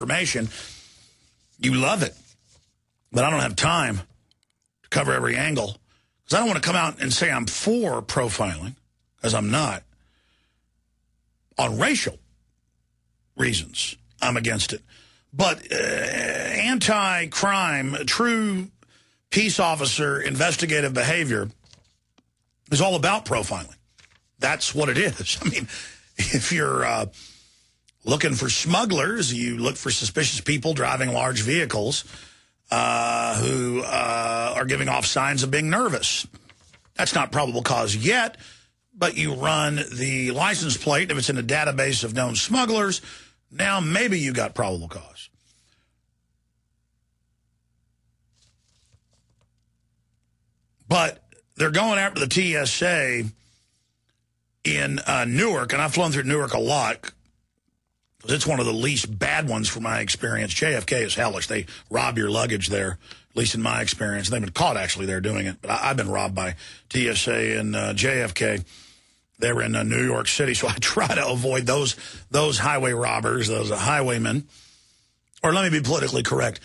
information. You love it. But I don't have time to cover every angle. Because I don't want to come out and say I'm for profiling, because I'm not. On racial reasons, I'm against it. But anti-crime, true peace officer investigative behavior is all about profiling. That's what it is. I mean, if you're looking for smugglers, you look for suspicious people driving large vehicles who are giving off signs of being nervous. That's not probable cause yet, but you run the license plate. If it's in a database of known smugglers, now maybe you got probable cause. But they're going after the TSA in Newark, and I've flown through Newark a lot because it's one of the least bad ones from my experience. JFK is hellish. They rob your luggage there, at least in my experience. They've been caught, actually, they're doing it. But I've been robbed by TSA and JFK. They were in New York City, so I try to avoid those highway robbers, those highwaymen. Or let me be politically correct,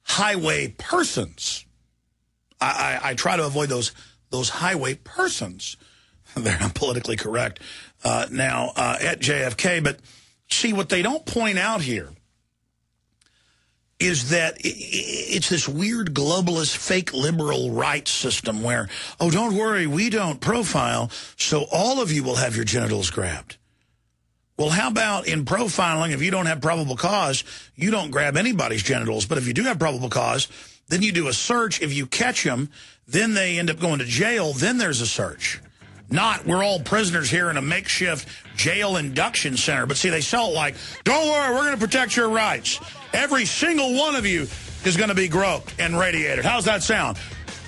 highway persons. I try to avoid those highway persons. There, I'm politically correct now at JFK. But see, what they don't point out here is that it's this weird globalist fake liberal rights system where, oh, don't worry, we don't profile, so all of you will have your genitals grabbed. Well, how about in profiling, if you don't have probable cause, you don't grab anybody's genitals. But if you do have probable cause, then you do a search. If you catch them, then they end up going to jail. Then there's a search. Not, we're all prisoners here in a makeshift jail induction center. But see, they sell it like, don't worry, we're going to protect your rights. Every single one of you is going to be groped and radiated. How's that sound?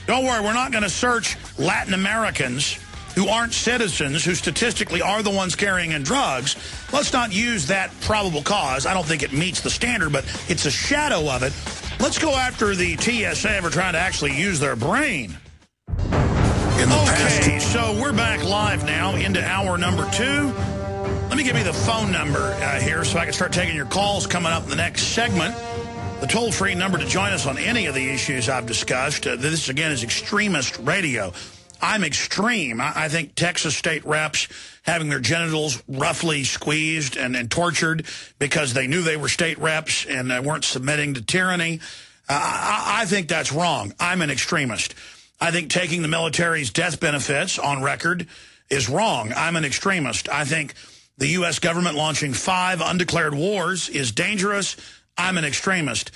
Don't worry, we're not going to search Latin Americans who aren't citizens, who statistically are the ones carrying in drugs. Let's not use that probable cause. I don't think it meets the standard, but it's a shadow of it. Let's go after the TSA ever trying to actually use their brain. Okay, so we're back live now into hour number 2. Let me give you the phone number here so I can start taking your calls coming up in the next segment. The toll-free number to join us on any of the issues I've discussed. This, again, is Extremist Radio. I'm extreme. I think Texas state reps having their genitals roughly squeezed and tortured because they knew they were state reps and weren't submitting to tyranny. I think that's wrong. I'm an extremist. I think taking the military's death benefits on record is wrong. I'm an extremist. I think the U.S. government launching 5 undeclared wars is dangerous. I'm an extremist.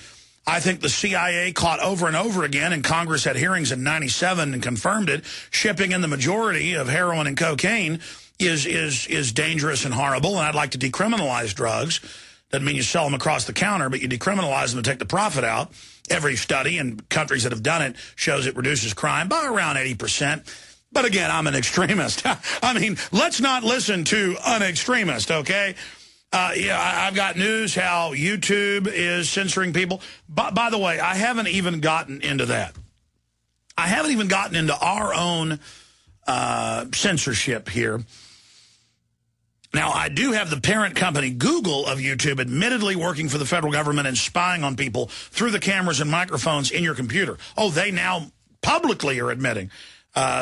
I think the CIA caught over and over again, and Congress had hearings in '97 and confirmed it, shipping in the majority of heroin and cocaine is dangerous and horrible, and I'd like to decriminalize drugs. Doesn't mean you sell them across the counter, but you decriminalize them and take the profit out. Every study in countries that have done it shows it reduces crime by around 80%. But again, I'm an extremist. I mean, let's not listen to an extremist, okay? Yeah, I've got news how YouTube is censoring people. By the way, I haven't even gotten into that. I haven't even gotten into our own censorship here. Now, I do have the parent company, Google, of YouTube, admittedly working for the federal government and spying on people through the cameras and microphones in your computer. Oh, they now publicly are admitting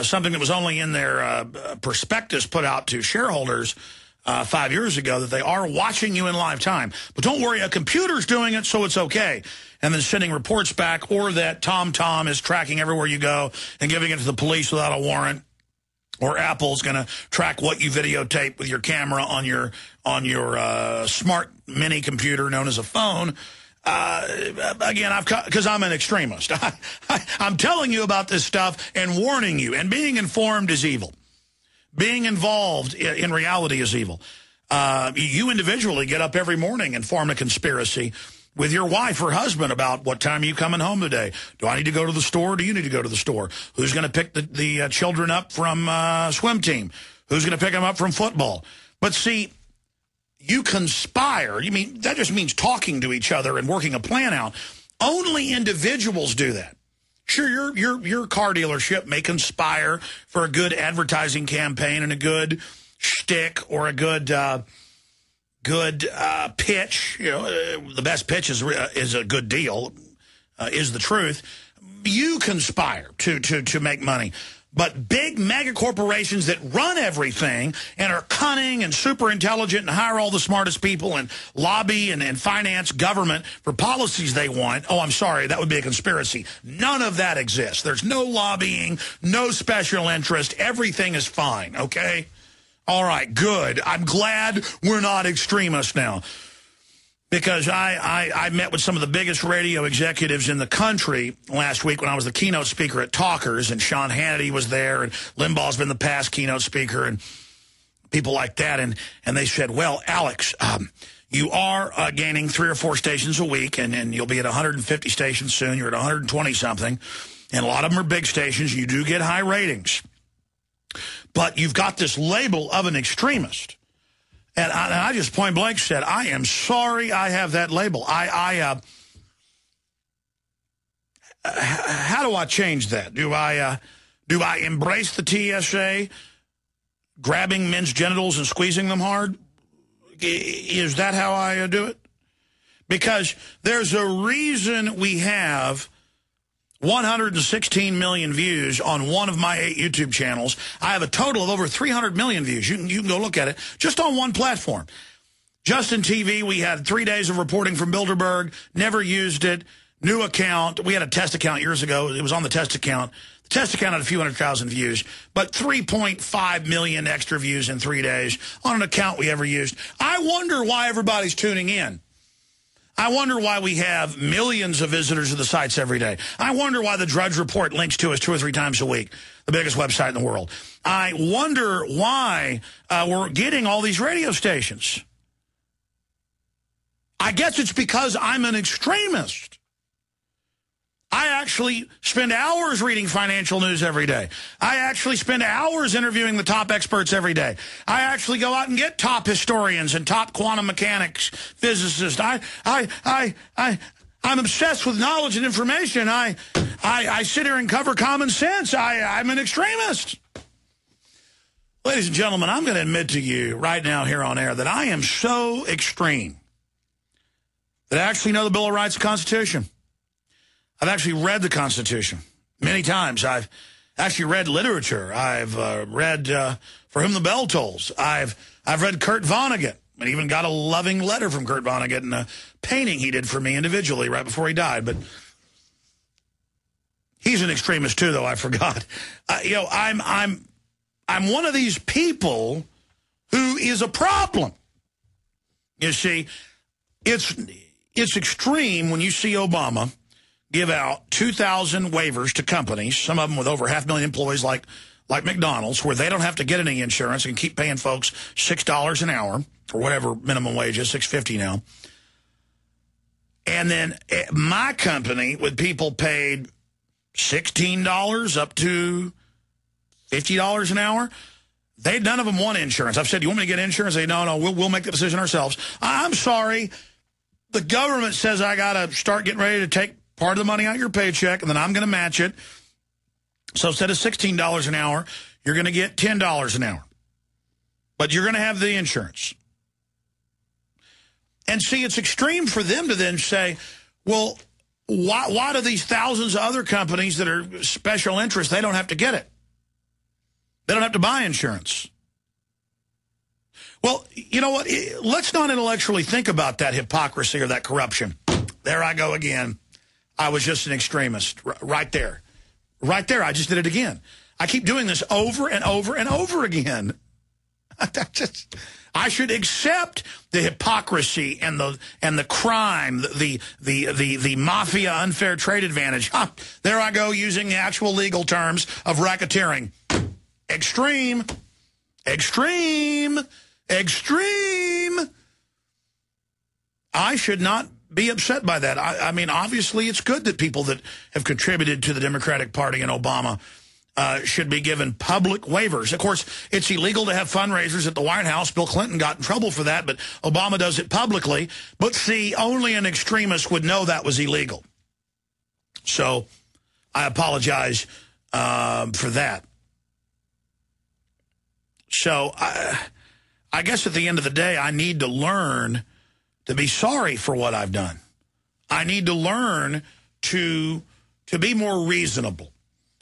something that was only in their prospectus put out to shareholders 5 years ago, that they are watching you in live time. But don't worry, a computer's doing it, so it's okay. And then sending reports back, or that TomTom is tracking everywhere you go and giving it to the police without a warrant. Or Apple's going to track what you videotape with your camera on your smart mini computer known as a phone. Again, because I'm an extremist. I'm telling you about this stuff and warning you. And being informed is evil. Being involved in reality is evil. You individually get up every morning and form a conspiracy with your wife or husband about what time are you coming home today. Do I need to go to the store? Do you need to go to the store? Who's going to pick the children up from swim team? Who's going to pick them up from football? But see, you conspire. You mean that just means talking to each other and working a plan out. Only individuals do that. Sure, your car dealership may conspire for a good advertising campaign and a good shtick or a good good pitch. You know, the best pitch is a good deal, is the truth. You conspire to make money. But big mega corporations that run everything and are cunning and super intelligent and hire all the smartest people and lobby and finance government for policies they want. Oh, I'm sorry, that would be a conspiracy. None of that exists. There's no lobbying, no special interest. Everything is fine, okay? All right, good. I'm glad we're not extremists now. Because I met with some of the biggest radio executives in the country last week when I was the keynote speaker at Talkers, and Sean Hannity was there, and Limbaugh's been the past keynote speaker, and people like that. And they said, well, Alex, you are gaining 3 or 4 stations a week, and you'll be at 150 stations soon. You're at 120-something, and a lot of them are big stations. You do get high ratings. But you've got this label of an extremist. And I just point blank said, I am sorry I have that label. How do I change that? Do I embrace the TSA, grabbing men's genitals and squeezing them hard? Is that how I do it? Because there's a reason we have 116 million views on one of my 8 YouTube channels. I have a total of over 300 million views. You can go look at it just on one platform. Justin TV, we had 3 days of reporting from Bilderberg, never used it. New account. We had a test account years ago. It was on the test account. The test account had a few 100,000 views, but 3.5 million extra views in 3 days on an account we ever used. I wonder why everybody's tuning in. I wonder why we have millions of visitors to the sites every day. I wonder why the Drudge Report links to us 2 or 3 times a week, the biggest website in the world. I wonder why we're getting all these radio stations. I guess it's because I'm an extremist. I actually spend hours reading financial news every day. I actually spend hours interviewing the top experts every day. I actually go out and get top historians and top quantum mechanics physicists. I'm obsessed with knowledge and information. I sit here and cover common sense. I'm an extremist. Ladies and gentlemen, I'm going to admit to you right now here on air that I am so extreme that I actually know the Bill of Rights and Constitution. I've actually read the Constitution many times. I've actually read literature. I've read For Whom the Bell Tolls. I've read Kurt Vonnegut, and even got a loving letter from Kurt Vonnegut and a painting he did for me individually right before he died. But he's an extremist too, though. I forgot. You know, I'm one of these people who is a problem. You see, it's extreme when you see Obama give out 2,000 waivers to companies, some of them with over 500,000 employees like McDonald's, where they don't have to get any insurance and keep paying folks $6 an hour, or whatever minimum wage is, $6.50 now. And then my company, with people paid $16 up to $50 an hour, none of them want insurance. I've said, you want me to get insurance? They say, no, we'll make the decision ourselves. I'm sorry. The government says I got to start getting ready to take part of the money out of your paycheck, and then I'm going to match it. So instead of $16 an hour, you're going to get $10 an hour. But you're going to have the insurance. And see, it's extreme for them to then say, well, why do these thousands of other companies that are special interest, they don't have to get it? They don't have to buy insurance. Well, you know what? Let's not intellectually think about that hypocrisy or that corruption. There I go again. I was just an extremist. Right there. Right there. I just did it again. I keep doing this over and over and over again. I should accept the hypocrisy and the crime, the mafia unfair trade advantage. There I go, using the actual legal terms of racketeering. Extreme. Extreme. Extreme. I should not be upset by that. I mean, obviously, it's good that people that have contributed to the Democratic Party and Obama should be given public waivers. Of course, it's illegal to have fundraisers at the White House. Bill Clinton got in trouble for that, but Obama does it publicly. But see, only an extremist would know that was illegal. So I apologize for that. So I guess at the end of the day, I need to learn to be sorry for what I've done. I need to learn to be more reasonable.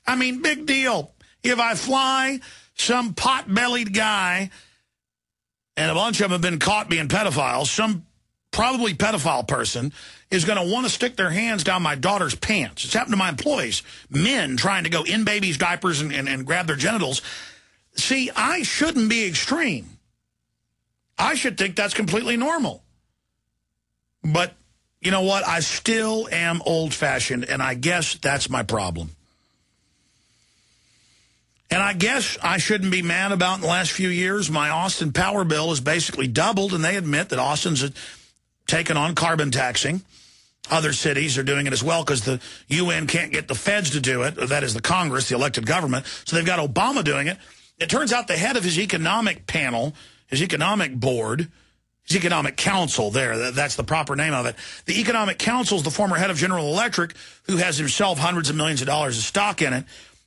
I mean, big deal. If I fly some pot-bellied guy, and a bunch of them have been caught being pedophiles, some probably pedophile person is going to want to stick their hands down my daughter's pants. It's happened to my employees. Men trying to go in babies' diapers and grab their genitals. See, I shouldn't be extreme. I should think that's completely normal. But you know what? I still am old-fashioned, and I guess that's my problem. And I guess I shouldn't be mad about in the last few years. My Austin power bill has basically doubled, and they admit that Austin's taken on carbon taxing. Other cities are doing it as well because the UN can't get the feds to do it. That is the Congress, the elected government. So they've got Obama doing it. It turns out the head of his economic panel, his economic board, his economic council there, that's the proper name of it. The economic council is the former head of General Electric who has himself hundreds of millions of dollars of stock in it.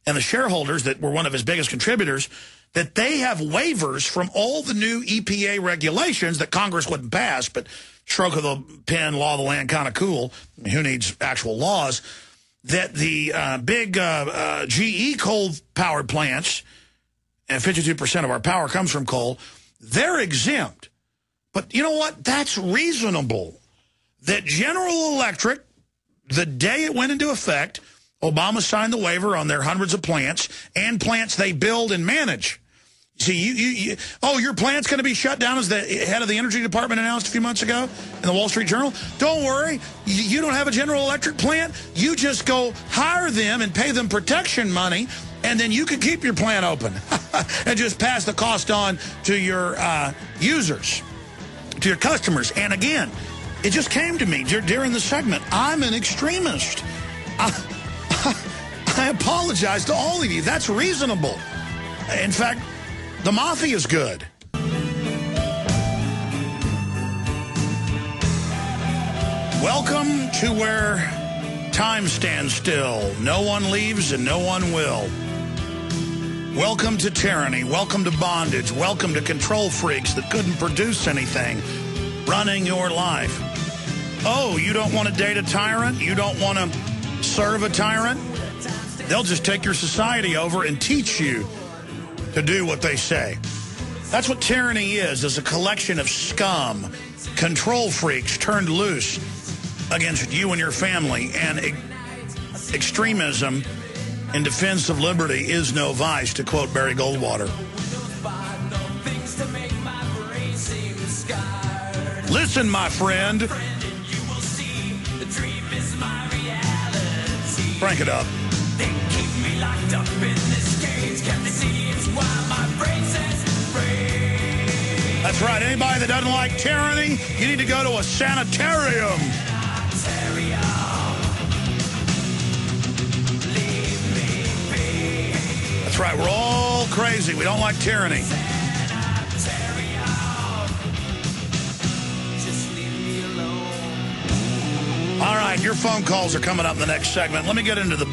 And the shareholders that were one of his biggest contributors, that they have waivers from all the new EPA regulations that Congress wouldn't pass, but stroke of the pen, law of the land, kind of cool. Who needs actual laws? That the big GE coal-powered plants, and 52% of our power comes from coal, they're exempt. But you know what? That's reasonable. That General Electric, the day it went into effect, Obama signed the waiver on their hundreds of plants and plants they build and manage. See, your plant's going to be shut down, as the head of the Energy Department announced a few months ago in the Wall Street Journal. Don't worry. You don't have a General Electric plant. You just go hire them and pay them protection money, and then you can keep your plant open and just pass the cost on to your users, to your customers. And again, it just came to me during the segment. I'm an extremist. I apologize to all of you. That's reasonable. In fact, the mafia is good. Welcome to where time stands still. No one leaves and no one will. Welcome to tyranny. Welcome to bondage. Welcome to control freaks that couldn't produce anything running your life. Oh, you don't want to date a tyrant? You don't want to serve a tyrant? They'll just take your society over and teach you to do what they say. That's what tyranny is a collection of scum, control freaks turned loose against you and your family. And extremism in defense of liberty is no vice, to quote Barry Goldwater. Listen, my friend. Crank it up. They keep me locked up in this cage. Can't they see it's why my brain says free? That's right. Anybody that doesn't like tyranny, you need to go to a sanitarium. Leave me be. That's right. We're all crazy. We don't like tyranny. All right, your phone calls are coming up in the next segment. Let me get into the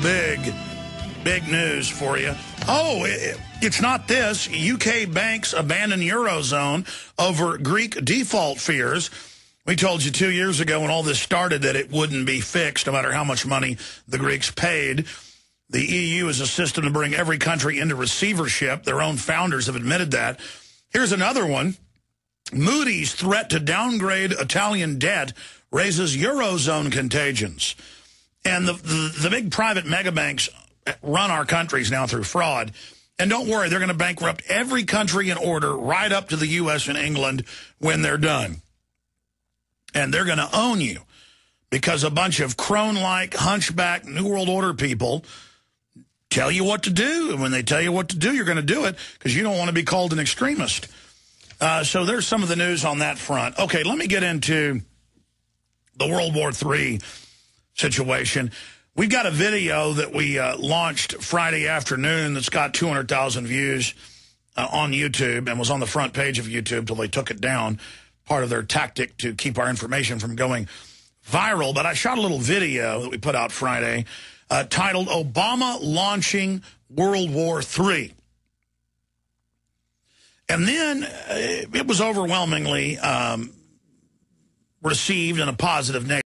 big news for you. Oh, it's not this. UK banks abandon Eurozone over Greek default fears. We told you 2 years ago when all this started that it wouldn't be fixed no matter how much money the Greeks paid. The EU is a system to bring every country into receivership. Their own founders have admitted that. Here's another one. Moody's threat to downgrade Italian debt raises Eurozone contagions. And the big private mega banks run our countries now through fraud. And don't worry, they're going to bankrupt every country in order right up to the U.S. and England when they're done. And they're going to own you because a bunch of crone-like, hunchback, New World Order people tell you what to do. And when they tell you what to do, you're going to do it because you don't want to be called an extremist. So there's some of the news on that front. Okay, let me get into the World War III situation. We've got a video that we launched Friday afternoon that's got 200,000 views on YouTube and was on the front page of YouTube till they took it down, part of their tactic to keep our information from going viral. But I shot a little video that we put out Friday titled Obama Launching World War III. And then it was overwhelmingly received in a positive,